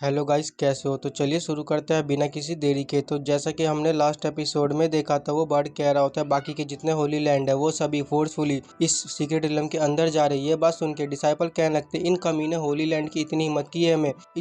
Hello guys, कैसे हो? तो चलिए शुरू करते हैं बिना किसी देरी के। तो जैसा कि हमने लास्ट एपिसोड में देखा था, वो बर्ड कह रहा होता है बाकी के जितने होली लैंड है वो सभी फोर्सफुली इस सीक्रेट रिलम के अंदर जा रही है। बात सुन के डिसाइपल कहने लगते, इन कमीने होली लैंड की इतनी हिम्मत की है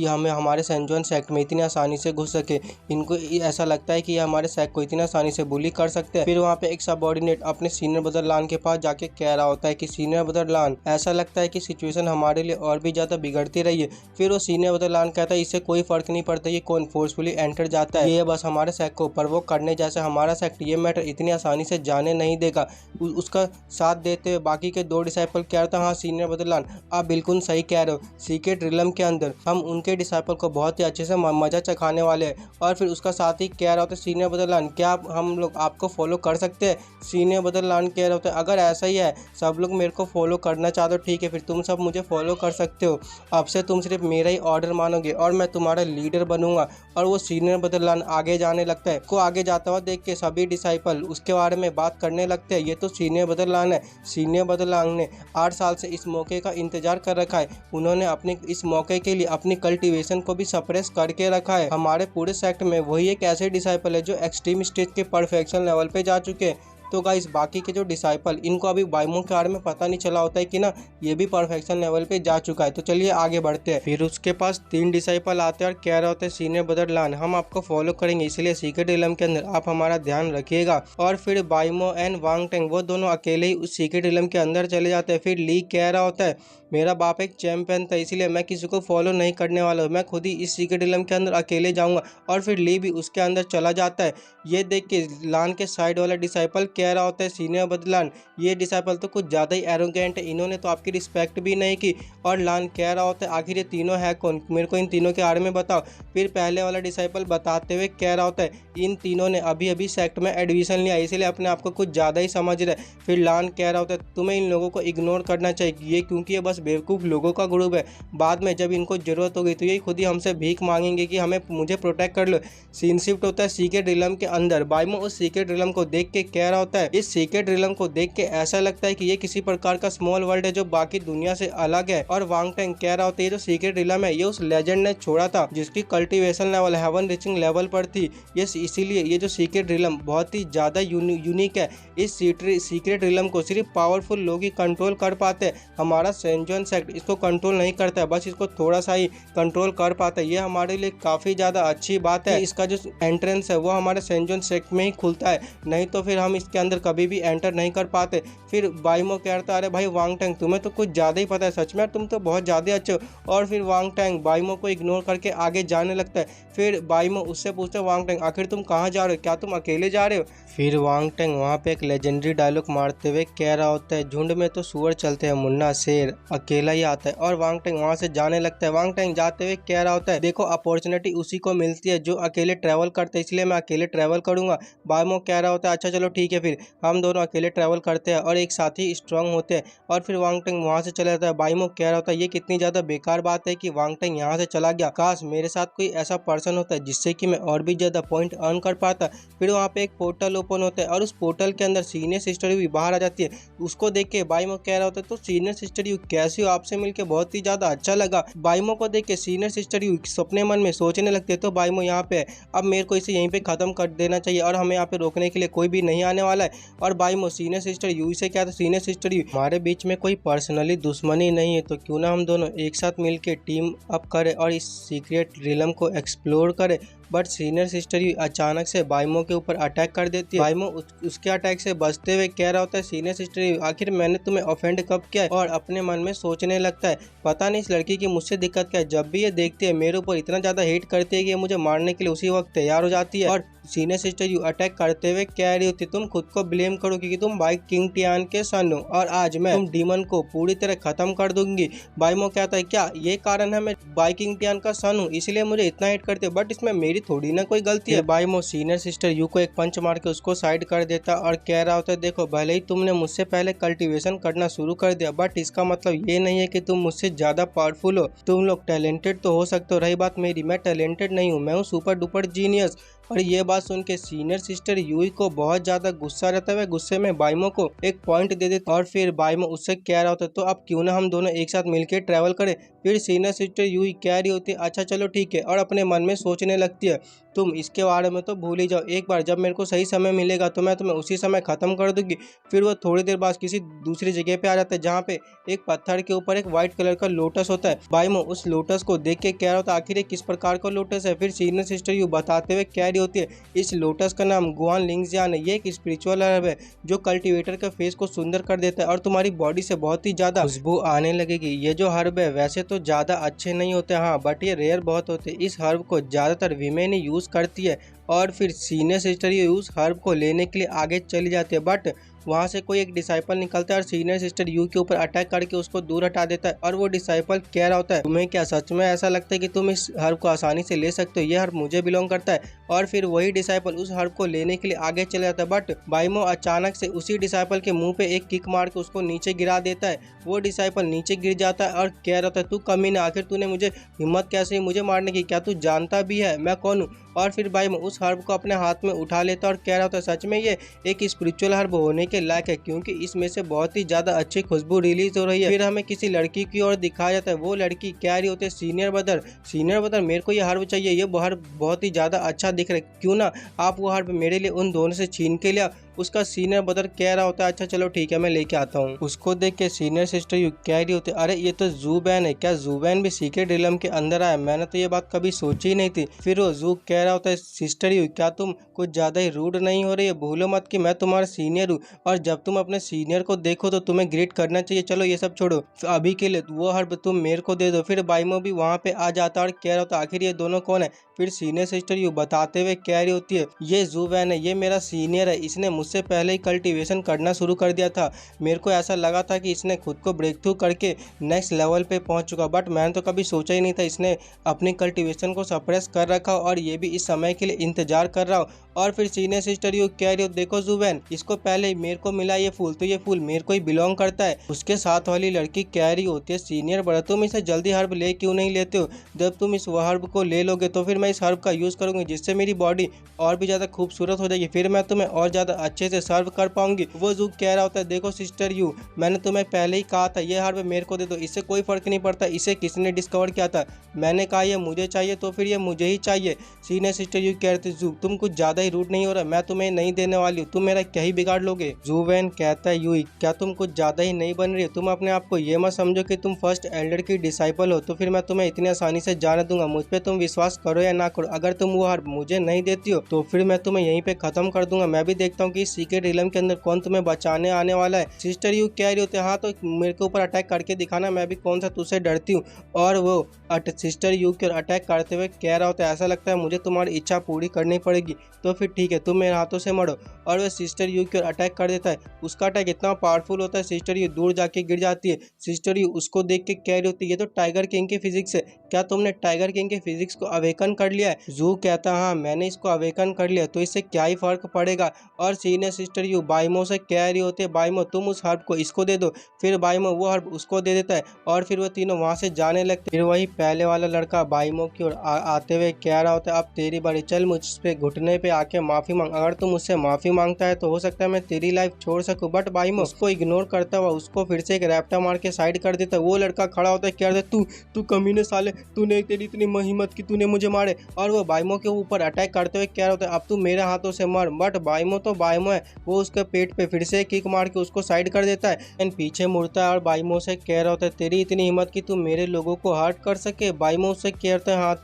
हमें हमारे सेंट जॉन सेक्ट में इतनी आसानी से घुस सके। इनको ऐसा लगता है कि ये हमारे सेक्ट को इतनी आसानी से बुली कर सकते हैं। फिर वहाँ पे एक सबऑर्डिनेट अपने सीनियर ब्रदर लान के पास जाके कह रहा होता है कि सीनियर ब्रदर लान, ऐसा लगता है कि सिचुएशन हमारे लिए और भी ज्यादा बिगड़ती रही है। फिर वो सीनियर ब्रदर लान कहता है इससे कोई फर्क नहीं पड़ता ये कौन फोर्सफुली एंटर जाता है, ये बस हमारे सेक्ट को प्रवोक करने जैसे हमारा सेक्ट ये मैटर इतनी आसानी से जाने नहीं देगा। उसका साथ देते हुए बाकी के दो डिसाइपल कह रहे थे, हाँ सीनियर बदलान आप बिल्कुल सही कह रहे हो, सीक्रेट रिलम के अंदर हम उनके डिसाइपल को बहुत ही अच्छे से मजा चखाने वाले हैं। और फिर उसका साथ ही कह रहा होता है, सीनियर बदलान क्या हम लोग आपको फॉलो कर सकते हैं? सीनियर बदलान कह रहे होते हैं, अगर ऐसा ही है सब लोग मेरे को फॉलो करना चाहते हो ठीक है, फिर तुम सब मुझे फॉलो कर सकते हो। अब से तुम सिर्फ मेरा ही ऑर्डर मानोगे और मैं तुम्हारा लीडर बनूंगा। और वो सीनियर बदलान आगे जाने लगता है। को आगे जाता हुआ देख के सभी डिसाइपल उसके बारे में बात करने लगते हैं, ये तो सीनियर बदलान है। सीनियर बदलान ने 8 साल से इस मौके का इंतजार कर रखा है। उन्होंने अपने इस मौके के लिए अपनी कल्टीवेशन को भी सप्रेस करके रखा है। हमारे पूरे सेक्ट में वही एक ऐसे डिसाइपल है जो एक्सट्रीम स्टेज के परफेक्शन लेवल पे जा चुके हैं। तो गाइस बाकी के जो डिसाइपल इनको अभी बाइमो के बारे में पता नहीं चला होता है कि ना ये भी परफेक्शन लेवल पे जा चुका है। तो चलिए आगे बढ़ते हैं। फिर उसके पास 3 डिसाइपल आते हैं और कह रहे होते हैं, सीनियर ब्रदर लान हम आपको फॉलो करेंगे, इसलिए सीक्रेट रिलम के अंदर आप हमारा ध्यान रखिएगा। और फिर बाइमो एंड वांग टेंग वो दोनों अकेले ही उस सीक्रेट रिलम के अंदर चले जाते हैं। फिर ली कह रहा होता है, मेरा बाप एक चैंपियन था इसलिए मैं किसी को फॉलो नहीं करने वाला हूँ, मैं खुद ही इस सीक्रेट रिलम के अंदर अकेले जाऊंगा। और फिर ली भी उसके अंदर चला जाता है। ये देख के लान के साइड वाला डिसाइपल कह रहा होता है, सीनियर बदलान ये डिसाइपल तो कुछ ज़्यादा ही एरोगेंट है, इन्होंने तो आपकी रिस्पेक्ट भी नहीं की। और लान कह रहा होता है, आखिर ये तीनों है कौन, मेरे को इन तीनों के बारे में बताओ। फिर पहले वाला डिसाइपल बताते हुए कह रहा होता है, इन तीनों ने अभी अभी सेक्ट में एडमिशन लिया इसलिए अपने आप को कुछ ज़्यादा ही समझ रहे। फिर लान कह रहा होता है, तुम्हें इन लोगों को इग्नोर करना चाहिए, ये क्योंकि ये बस बेवकूफ़ लोगों का ग्रुप है, बाद में जब इनको जरूरत होगी तो ये खुद ही हमसे भीख मांगेंगे कि हमें मुझे प्रोटेक्ट कर लो। सीन शिफ्ट होता है सीक्रेट रिलम के अंदर। बाइमो उस सीक्रेट रिलम को देख के कह रहा होता है, इस सीक्रेट रिलम को देख के ऐसा लगता है कि ये किसी प्रकार का स्मॉल वर्ल्ड है जो बाकी दुनिया से अलग है। और वांग टेंग कह रहा होता है, ये जो सीक्रेट रिलम है ये उस लेजेंड ने छोड़ा था जिसकी cultivation level heaven reaching level पर थी, ये इसीलिए ये जो सीक्रेट रिलम बहुत ही ज्यादा यूनिक है। इस सीक्रेट रिलम को सिर्फ पावरफुल लोग ही कंट्रोल कर पाते हैं, हमारा सेंट जॉन सेक्ट इसको कंट्रोल नहीं करता है, बस इसको थोड़ा सा ही कंट्रोल कर पाता है। ये हमारे लिए काफी ज्यादा अच्छी बात है। इसका जो एंट्रेंस है वो हमारे सेंट जॉन सेक्ट में ही खुलता है, नहीं तो फिर हम इसके अंदर कभी भी एंटर नहीं कर पाते। फिर बाइमो कहता है, अरे भाई वांग टेंग तुम्हें तो कुछ ज्यादा ही पता है, सच में तुम तो बहुत ज्यादा अच्छे हो। और फिर वांग टेंग बाइमो को इग्नोर करके आगे जाने लगता है। फिर बाइमो उससे पूछता है, वांग टेंग आखिर तुम कहाँ जा रहे हो, क्या तुम अकेले जा रहे हो? फिर वांग टेंग वहाँ पे एक लेजेंडरी डायलॉग मारते हुए कह रहा होता है, झुंड में तो सुअर चलते हैं मुन्ना, शेर अकेला ही आता है। और वांग टेंग वहाँ से जाने लगता है। वांग टेंग जाते हुए कह रहा होता है, देखो अपॉर्चुनिटी उसी को मिलती है जो अकेले ट्रैवल करते हैं, इसलिए मैं अकेले ट्रैवल करूंगा। बाइमो कह रहा होता है, अच्छा चलो ठीक है, फिर हम दोनों अकेले ट्रैवल करते हैं और एक साथ ही स्ट्रांग होते हैं। और फिर वांग टेंग वहाँ से चला जाता है। बाइमो कह रहा होता है, ये कितनी ज्यादा बेकार बात है कि वांग टेंग यहाँ से चला गया, काश मेरे साथ कोई ऐसा पर्सन होता है जिससे कि मैं और भी ज्यादा पॉइंट अर्न कर पाता। फिर वहाँ पे एक पोर्टल ओपन होता है और उस पोर्टल के अंदर सीनियर सिस्टर भी बाहर आ जाती है। उसको देख के बाइमो कह रहा होता है, तो सीनियर सिस्टर यू कैसी हो, आपसे मिलकर बहुत ही ज्यादा अच्छा लगा। बाइमो को देख के सीनियर सिस्टर यू सपने मन में सोचने लगते हैं, तो बाइमो यहाँ पे है, अब मेरे को इसे यहीं पे खत्म कर देना चाहिए और हमें यहाँ पे रोकने के लिए कोई भी नहीं आने वाला है। और बाइमो सीनियर सिस्टर यू से क्या था, सीनियर सिस्टर यू हमारे बीच में कोई पर्सनली दुश्मनी नहीं है, तो क्यों ना हम दोनों एक साथ मिलके टीम अप करें और इस सीक्रेट रिलम को एक्सप्लोर करें। बट सीनियर सिस्टर यू अचानक से बाइमो के ऊपर अटैक कर देती है। बाइमो उसके अटैक से बचते हुए कह रहा होता है, सीनियर सिस्टर यू आखिर मैंने तुम्हें ऑफेंड कब किया है? और अपने मन में सोचने लगता है, पता नहीं इस लड़की की मुझसे दिक्कत क्या है, जब भी ये देखती है मेरे ऊपर इतना ज्यादा हेट करती है कि ये मुझे मारने के लिए उसी वक्त तैयार हो जाती है। और सीनियर सिस्टर यू अटैक करते हुए कह रही होती, तुम खुद को ब्लेम करो क्योंकि तुम बाई किंग टियान के सन हो और आज मैं तुम डीमन को पूरी तरह खत्म कर दूंगी। बाइमो कहता है, क्या ये कारण है मैं बाई किंग टियान का सन हूँ इसलिए मुझे इतना हेट करते हो, बट इसमें मेरी थोड़ी ना कोई गलती है। बाइमो सीनियर सिस्टर यू को एक पंच मार के उसको साइड कर देता और कह रहा होता है, देखो भले ही तुमने मुझसे पहले कल्टीवेशन करना शुरू कर दिया बट इसका मतलब ये नहीं है कि तुम मुझसे ज्यादा पावरफुल हो। तुम लोग टैलेंटेड तो हो सकते हो, रही बात मेरी, मैं टैलेंटेड नहीं हूँ, मैं हूँ सुपर डुपर जीनियस। और ये बात सुन के सीनियर सिस्टर यूई को बहुत ज्यादा गुस्सा रहता है, गुस्से में बाइमो को एक पॉइंट दे देता और फिर बाइमो उससे कह रहा होता है, तो अब क्यों ना हम दोनों एक साथ मिलकर ट्रैवल करें। फिर सीनियर सिस्टर यूं ही कह रही होती है अच्छा चलो ठीक है, और अपने मन में सोचने लगती है तुम इसके बारे में तो भूल ही जाओ, एक बार जब मेरे को सही समय मिलेगा तो मैं तुम्हें उसी समय खत्म कर दूंगी। फिर वो थोड़ी देर बाद किसी दूसरी जगह पे आ जाता है जहाँ पे एक पत्थर के ऊपर एक व्हाइट कलर का लोटस होता है। बाइमो उस लोटस को देख के कह रहा होता है आखिर ये किस प्रकार का लोटस है। फिर सीनियर सिस्टर यू बताते हुए कह रही होती है इस लोटस का नाम गुआन लिंगजियान है, ये एक स्पिरिचुअल हर्ब है जो कल्टीवेटर के फेस को सुंदर कर देता है और तुम्हारी बॉडी से बहुत ही ज्यादा खुशबू आने लगेगी। ये जो हर्ब है वैसे तो ज्यादा अच्छे नहीं होते हाँ, बट ये रेयर बहुत होते। इस हर्ब को ज्यादातर वीमेन ही यूज करती है। और फिर सीनियर सिस्टर ये उस हर्ब को लेने के लिए आगे चली जाती है, बट वहाँ से कोई एक डिसाइपल निकलता है और सीनियर सिस्टर यू के ऊपर अटैक करके उसको दूर हटा देता है। और वो डिसाइपल कह रहा होता है तुम्हें क्या सच में ऐसा लगता है कि तुम इस हर्ब को आसानी से ले सकते हो, ये हर्ब मुझे बिलोंग करता है। और फिर वही डिसाइपल उस हर्ब को लेने के लिए आगे चले जाता है, बट बाइमो अचानक से उसी डिसाइपल के मुंह पे एक किक मार के उसको नीचे गिरा देता है। वो डिसाइपल नीचे गिर जाता है और कह रहा होता है तू कमीना, आखिर तूने मुझे हिम्मत कैसे मुझे मारने की, क्या तू जानता भी है मैं कौन हूँ। और फिर बाइमो उस हर्ब को अपने हाथ में उठा लेता है और कह रहा होता है सच में ये एक स्पिरिचुअल हर्ब होने के लायक है क्योंकि इसमें से बहुत ही ज्यादा अच्छी खुशबू रिलीज हो रही है। फिर हमें किसी लड़की की ओर दिखाया जाता है, वो लड़की कह रही होती है सीनियर ब्रदर मेरे को ये हर्ब चाहिए, ये हर्ब बहुत ही ज्यादा अच्छा दिख रहा है, क्यों ना आप वो हर्ब मेरे लिए उन दोनों से छीन के लिया। उसका सीनियर ब्रदर कह रहा होता है अच्छा चलो ठीक है मैं लेके आता हूँ। उसको देख के सीनियर सिस्टर यू कह रही होती है अरे ये तो ज़ूबैन है, क्या ज़ूबैन भी सीक्रेट रिलम के अंदर आया, मैंने तो ये बात कभी सोची ही नहीं थी। फिर वो जू कह रहा होता है सिस्टर यू क्या तुम कुछ ज्यादा ही रूड नहीं हो रही है, भूलो मत कि मैं तुम्हारा सीनियर हूँ और जब तुम अपने सीनियर को देखो तो तुम्हें ग्रीट करना चाहिए। चलो ये सब छोड़ो, अभी के लिए वो हर्ब तुम मेरे को दे दो। फिर बाइमो भी वहाँ पे आ जाता और कह रहा होता आखिर ये दोनों कौन है। फिर सीनियर सिस्टर यू बताते हुए कह रही होती है ये ज़ूबैन है, ये मेरा सीनियर है, इसने मुझसे पहले ही कल्टीवेशन करना शुरू कर दिया था। मेरे को ऐसा लगा था कि इसने खुद को ब्रेक थ्रू करके नेक्स्ट लेवल पे पहुंच चुका, बट मैंने तो कभी सोचा ही नहीं था इसने अपनी कल्टीवेशन को सप्रेस कर रखा और ये भी इस समय के लिए इंतजार कर रहा हूँ। और फिर सीनियर सिस्टर यू कह रही हो देखो ज़ूबैन इसको पहले मेरे को मिला ये फूल, तो ये फूल मेरे को ही बिलोंग करता है। उसके साथ वाली लड़की कह रही होती है सीनियर ब्रदर तुम इसे जल्दी हर्ब ले क्यों नहीं लेते हो, जब तुम इस हर्ब को ले लोगे तो फिर मैं इस हर्ब का यूज़ करूंगी जिससे मेरी बॉडी और भी ज़्यादा खूबसूरत हो जाएगी, फिर मैं तुम्हें और ज़्यादा अच्छे से सर्व कर पाऊंगी। वो जू कह रहा होता है देखो सिस्टर यू मैंने तुम्हें पहले ही कहा था ये हर्ब मेरे को दे दो, इससे कोई फर्क नहीं पड़ता इसे किसने डिस्कवर किया था, मैंने कहा ये मुझे चाहिए तो फिर ये मुझे ही चाहिए। सीनियर सिस्टर यू कह रहे थे जू तुम कुछ ज़्यादा ही रूड नहीं हो रहा, मैं तुम्हें नहीं देने वाली हूँ, तुम मेरा क्या ही बिगाड़ लोगे। जूवैन कहता है यूई क्या तुम कुछ ज़्यादा ही नहीं बन रही हो, तुम अपने आप को ये मत समझो कि तुम फर्स्ट एल्डर की डिसाइपल हो तो फिर मैं तुम्हें इतनी आसानी से जाने दूंगा, मुझ पर तुम विश्वास करो या ना करो, अगर तुम वो हर्ब मुझे नहीं देती हो तो फिर मैं तुम्हें यहीं पे खत्म कर दूंगा। मैं भी देखता हूँ कि इस सीक्रेट रिलम के अंदर कौन तुम्हें बचाने आने वाला है। सिस्टर यू कह रही होते हाँ तो मेरे के ऊपर अटैक करके दिखाना, मैं भी कौन सा तुझसे डरती हूँ। और वो सिस्टर यू के अटैक करते हुए कह रहा होता है ऐसा लगता है मुझे तुम्हारी इच्छा पूरी करनी पड़ेगी, तो फिर ठीक है तुम मेरे हाथों से मरो। और वह सिस्टर यू की ओर अटैक कर देता है, उसका अटैक इतना पावरफुल होता है सिस्टर यू दूर जाके गिर जाती है। सिस्टर यू उसको देख के कह रही होती है ये तो टाइगर किंग की फिजिक्स है, क्या तुमने टाइगर किंग के फिजिक्स को अवेकन कर लिया है। जू कहता हाँ मैंने इसको अवेकन कर लिया तो इससे क्या ही फर्क पड़ेगा। और सीनियर सिस्टर यू बाइमो से कह रही होती है बाइमो तुम उस हर्ब को इसको दे दो, फिर बाइमो वो हर्ब उसको दे देता है और फिर वो तीनों वहाँ से जाने लगते। फिर वही पहले वाला लड़का बाइमो की ओर आते हुए कह रहा होता है अब तेरी बारी, चल मुझ पे घुटने पे आके माफी मांग, अगर तुम मुझसे माफी मांगता है तो हो सकता है मैं तेरी लाइफ छोड़ सकूं। बट बाइमो उसको इग्नोर करता हुआ उसको फिर से एक रैप्टा मार के साइड कर देता है। वो लड़का खड़ा होता है कह रहा है तू कमीने साले, तूने तेरी इतनी हिम्मत की तूने मुझे मारे। और वो बाइमो के ऊपर अटैक करते हुए कह रहा होता है अब तू मेरे हाथों से मर। बट बाइमो तो बाइमो है, वो उसके पेट पे फिर से किक मार के उसको साइड कर देता है एंड पीछे मुड़ता है और बाइमो से कह रहा होता है तेरी इतनी हिम्मत की तू मेरे लोगों को हर्ट कर सके। बाइमो से कहता है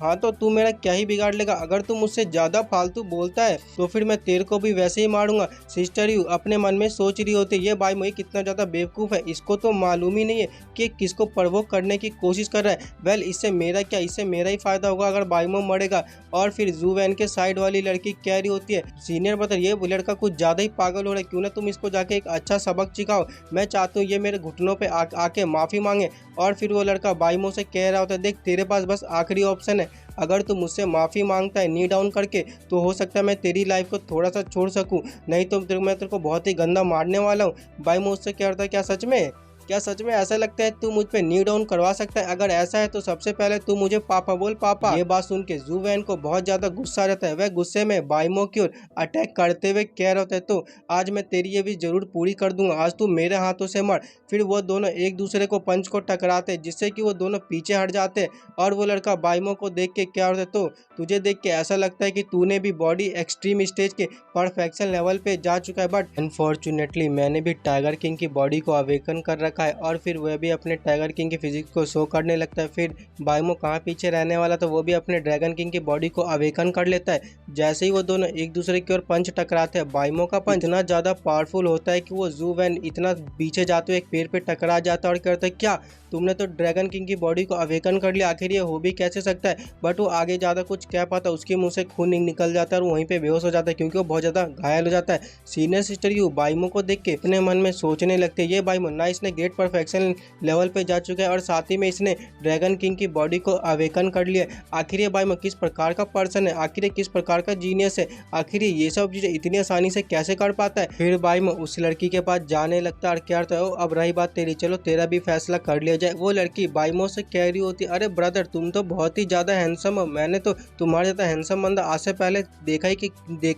हाँ तो तू मेरा क्या ही बिगाड़ लेगा, अगर तू मुझसे ज्यादा फालतू बोलता है तो फिर मैं तेरे को भी वैसे ही मारूंगा। सिस्टर यू अपने मन में सोच रही होती है ये बाइमो ये कितना ज्यादा बेवकूफ है, इसको तो मालूम ही नहीं है कि किसको प्रवोक करने की कोशिश कर रहा है। वेल इससे मेरा क्या, इससे मेरा ही फायदा होगा अगर बाइमो मरेगा। और फिर जूवैन के साइड वाली लड़की कह रही होती है सीनियर ब्रदर ये लड़का कुछ ज्यादा ही पागल हो रहा है, क्यों ना तुम इसको जाके एक अच्छा सबक सिखाओ, मैं चाहता हूँ ये मेरे घुटनों पे आके माफी मांगे। और फिर वो लड़का बाइमो से कह रहा होता है देख तेरे पास बस आखिरी ऑप्शन है, अगर तू मुझसे माफ़ी मांगता है नी डाउन करके तो हो सकता है मैं तेरी लाइफ को थोड़ा सा छोड़ सकूं, नहीं तो मैं तेरे को बहुत ही गंदा मारने वाला हूँ। बाइमो उससे कह रहा था क्या सच में। क्या सच में ऐसा लगता है तू मुझ पे नी डाउन करवा सकता है? अगर ऐसा है तो सबसे पहले तू मुझे पापा बोल पापा। ये बात सुन के जू वैन को बहुत ज्यादा गुस्सा आ जाता है। वह गुस्से में बाइमो की ओर अटैक करते हुए कह रहा होता है तो आज मैं तेरी ये भी जरूर पूरी कर दूंगा, आज तू मेरे हाथों से मर। फिर वो दोनों एक दूसरे को पंच को टकराते हैं जिससे कि वो दोनों पीछे हट जाते हैं और वो लड़का बाइमो को देख के क्या होता है तो तुझे देख के ऐसा लगता है कि तूने भी बॉडी एक्सट्रीम स्टेज के परफेक्शन लेवल पे जा चुका है, बट अनफॉर्चुनेटली मैंने भी टाइगर किंग की बॉडी को अवेकन कर रखा है। और फिर वह भी अपने टाइगर किंग की फिजिक्स को शो करने लगता है। फिर बाइमो कहाँ पीछे रहने वाला, तो वो भी अपने ड्रैगन किंग की बॉडी को अवेकन कर लेता है। जैसे ही वो दोनों एक दूसरे की ओर पंच टकराते हैं, बाइमो का पंच इतना ज्यादा पावरफुल होता है कि वो जू वैन इतना पीछे जाते हुए एक पेड़ पे टकरा जाता है और कहता है क्या तुमने तो ड्रैगन किंग की बॉडी को अवेकन कर लिया, आखिर ये हो भी कैसे सकता है। बट वो आगे ज़्यादा कुछ कह पाता, उसके मुंह से खून निकल जाता है और वहीं पे बेहोश हो जाता है क्योंकि वो बहुत ज़्यादा घायल हो जाता है। सीनियर सिस्टर यू बाइमो को देख के अपने मन में सोचने लगते हैं ये बाइमो ना इसने ग्रेट परफेक्शन लेवल पे जा चुका है और साथ ही में इसने ड्रैगन किंग की बॉडी को अवेकन कर लिया। आखिर ये बाइमो किस प्रकार का पर्सन है, आखिर ये किस प्रकार का जीनियस है, आखिर ये सब चीज़ें इतनी आसानी से कैसे कर पाता है। फिर बाइमो उस लड़की के पास जाने लगता है और क्या होता है अब रही बात तेरी, चलो तेरा भी फैसला कर लिया जाए। वो लड़की बाइमो से कह रही होती अरे ब्रदर तुम तो बहुत ही ज्यादा हैंडसम हो, मैंने तो तुम्हारे ज्यादा हैंडसम बंदा आज से पहले देखा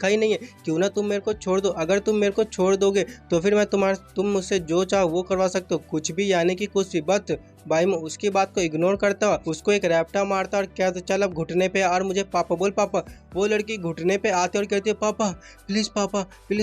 ही नहीं है, क्यों ना तुम मेरे को छोड़ दो। अगर तुम मेरे को छोड़ दोगे तो फिर मैं तुम मुझसे जो चाहो वो करवा सकते हो, कुछ भी यानी कि कुछ भी। बट बाइमो उसकी बात को इग्नोर करता हुआ उसको एक रैप्टा मारता और कहता चल अब घुटने पे और मुझे पापा बोल पापा। वो लड़की घुटने पे आते और कहती है पापा प्लीज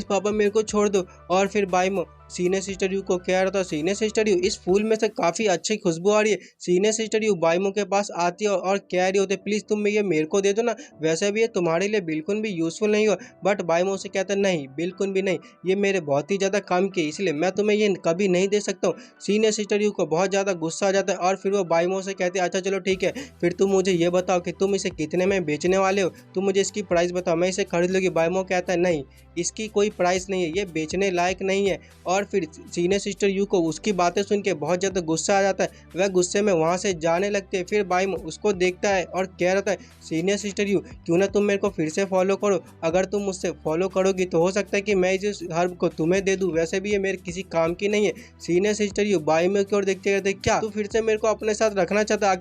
पापा मेरे को छोड़ दो। और फिर बाइमो सीनियर सिस्टर यू को कह रहा था सीनियर सिस्टर यू इस फूल में से काफी अच्छी खुशबू आ रही है। सीनियर सिस्टर यू बाइमो के पास आती है और कह रही होती प्लीज तुम ये मेरे को दे दो ना, वैसे भी ये तुम्हारे लिए बिल्कुल भी यूजफुल नहीं हो। बट बाइमो से कहता नहीं बिल्कुल भी नहीं, ये मेरे बहुत ही ज्यादा काम की इसलिए मैं तुम्हें ये कभी नहीं दे सकता हूँ। सीनियर सिस्टर यू को बहुत ज्यादा गुस्सा आ जाता है और फिर वो बाइमो से कहते हैं अच्छा चलो ठीक है, फिर तुम मुझे ये बताओ कि तुम इसे कितने में बेचने वाले हो, तुम मुझे इसकी प्राइस बताओ, मैं इसे खरीद लूँगी। बाइमो कहता है नहीं इसकी कोई प्राइस नहीं है, ये बेचने लायक नहीं है। और फिर सीनियर सिस्टर यू को उसकी बातें सुन के बहुत ज़्यादा गुस्सा आ जाता है, वह गुस्से में वहाँ से जाने लगते हैं। फिर बाइमो उसको देखता है और कह रहा है सीनियर सिस्टर यू क्यों ना तुम मेरे को फिर से फॉलो करो, अगर तुम मुझसे फॉलो करोगी तो हो सकता है कि मैं इस हर्ब को तुम्हें दे दूँ, वैसे भी ये मेरे किसी काम की नहीं है। सीनियर सिस्टर यू बाइमो की ओर देखते रहते क्या तू फिर से मेरे को अपने साथ रखना चाहता,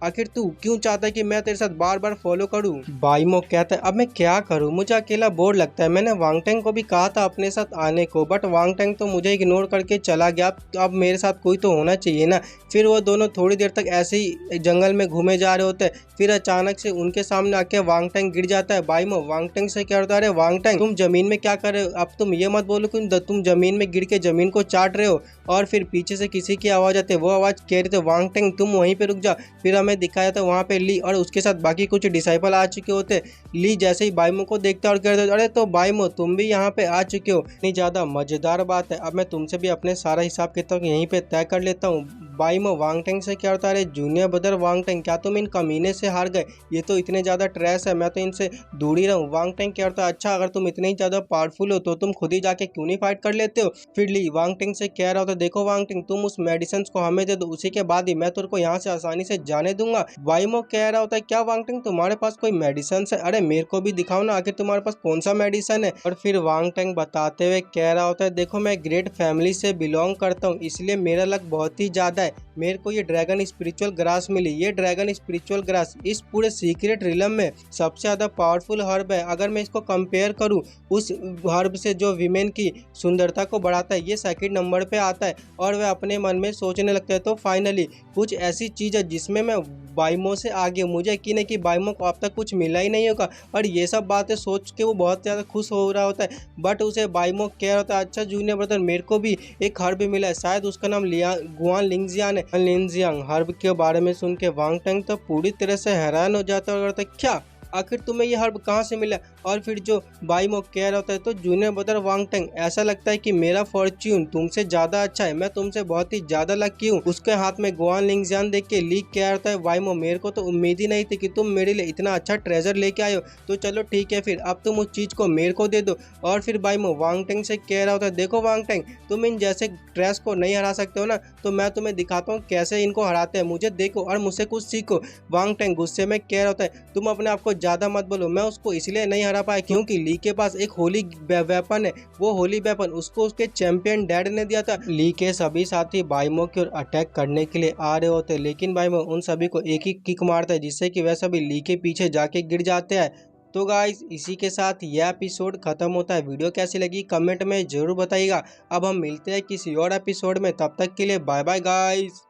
आखिर तू क्यों चाहता है कि मैं तेरे साथ बार बार फॉलो करूं। बाइमो कहता है अब मैं क्या करूं, मुझे अकेला बोर लगता है, मैंने वांगटेंग को भी कहा था अपने साथ आने को बट वांगटेंग तो मुझे इग्नोर करके चला गया, अब मेरे साथ कोई तो होना चाहिए ना। फिर वो दोनों थोड़ी देर तक ऐसे ही जंगल में घूमे जा रहे होते हैं, फिर अचानक से उनके सामने आके वांगटेंग गिर जाता है। बाइमो वांगटेंग से क्या होता है अरे वांगटेंग तुम जमीन में क्या कर रहे हो, अब तुम ये मत बोलो कि तुम जमीन में गिर के जमीन को चाट रहे हो। और फिर पीछे से किसी की आवाज़ आती है, वो आवाज़ कह रही थी वांगटेंग तुम वहीं पे रुक जा। फिर हमें दिखाया था वहाँ पे ली और उसके साथ बाकी कुछ डिसाइपल आ चुके होते। ली जैसे ही बाइमो को देखता और कहते अरे तो बाइमो तुम भी यहाँ पे आ चुके हो, इतनी ज़्यादा मज़ेदार बात है, अब मैं तुमसे भी अपने सारा हिसाब किताब यहीं पे तय कर लेता हूँ। बाइमो वांगटेंग से क्या होता है अरे जूनियर ब्रदर वांगटेंग क्या तुम इन कमीने से हार गए, ये तो इतने ज़्यादा ट्रैश है, मैं तो इनसे दूर ही रहूँ। वांगटेंग क्या होता है अच्छा अगर तुम इतने ही ज़्यादा पावरफुल हो तो तुम खुद ही जाके क्यों नहीं फाइट कर लेते हो। फिर ली वांगटेंग से कह रहा होता देखो वांगटेंग तुम उस मेडिसिन को हमें दे दो, उसी के बाद ही मैं तेरे को यहाँ से आसानी से जाने दूंगा। बाइमो कह रहा होता है क्या वांगटेंग तुम्हारे पास कोई मेडिसिन है, अरे मेरे को भी दिखाओ ना आखिर तुम्हारे पास कौन सा मेडिसिन है। और फिर वांगटेंग बताते हुए कह रहा होता है देखो मैं ग्रेट फैमिली से बिलोंग करता हूँ इसलिए मेरा लक बहुत ही ज्यादा है, मेरे को ये ड्रैगन स्पिरिचुअल ग्रास मिली, ये ड्रैगन स्पिरिचुअल ग्रास इस पूरे सीक्रेट रिलम में सबसे ज्यादा पावरफुल हर्ब है। अगर मैं इसको कंपेयर करूँ उस हर्ब से जो विमेन की सुंदरता को बढ़ाता है ये सेकंड नंबर पे आता है। और वह अपने मन में सोचने लगता है तो फाइनली कुछ ऐसी चीज है जिसमें मैं बाइमो से आगे, मुझे यकीन है कि बाइमो को अब तक कुछ मिला ही नहीं होगा। और ये सब बातें सोच के वो बहुत ज़्यादा खुश हो रहा होता है। बट उसे बाइमो कह रहा होता है अच्छा जूनियर ब्रदर मेरे को भी एक हर्ब मिला है, शायद उसका नाम गुआन लिंगजियान है। लिंगजियांग हर्ब के बारे में सुन के वांगटेंग तो पूरी तरह से हैरान हो जाता है और कहता है क्या आखिर तुम्हें यह हर्ब कहाँ से मिला। और फिर जो बाइमो कह रहा होता है तो जूनियर ब्रदर वांगटेंग ऐसा लगता है कि मेरा फॉर्च्यून तुमसे ज़्यादा अच्छा है, मैं तुमसे बहुत ही ज़्यादा लकी हूँ। उसके हाथ में गुआन लिंगजियान देख के ली कह रहा है बाइमो मेरे को तो उम्मीद ही नहीं थी कि तुम मेरे लिए इतना अच्छा ट्रेजर लेके आए हो, तो चलो ठीक है फिर अब तुम उस चीज़ को मेरे को दे दो। और फिर बाइमो वांगटेंग से कह रहा होता है देखो वांगटेंग तुम इन जैसे ट्रेस को नहीं हरा सकते हो ना, तो मैं तुम्हें दिखाता हूँ कैसे इनको हराते हैं, मुझे देखो और मुझसे कुछ सीखो। वांगटेंग गुस्से में कह रहा होता है तुम अपने आप को ज्यादा मत बोलो। मैं उसको इसलिए नहीं हरा पाया क्योंकि ली के पास एक होली वेपन है, वो होली वेपन उसको उसके चैंपियन डैड ने दिया था। ली के सभी साथी बाइमो की ओर अटैक करने के लिए आ रहे होते, लेकिन बाइमो उन सभी को एक ही किक मारता है जिससे कि वह सभी ली के पीछे जाके गिर जाते हैं। तो गाइस इसी के साथ यह एपिसोड खत्म होता है। वीडियो कैसी लगी कमेंट में जरूर बताइएगा। अब हम मिलते हैं किसी और एपिसोड में, तब तक के लिए बाय बाय गाइस।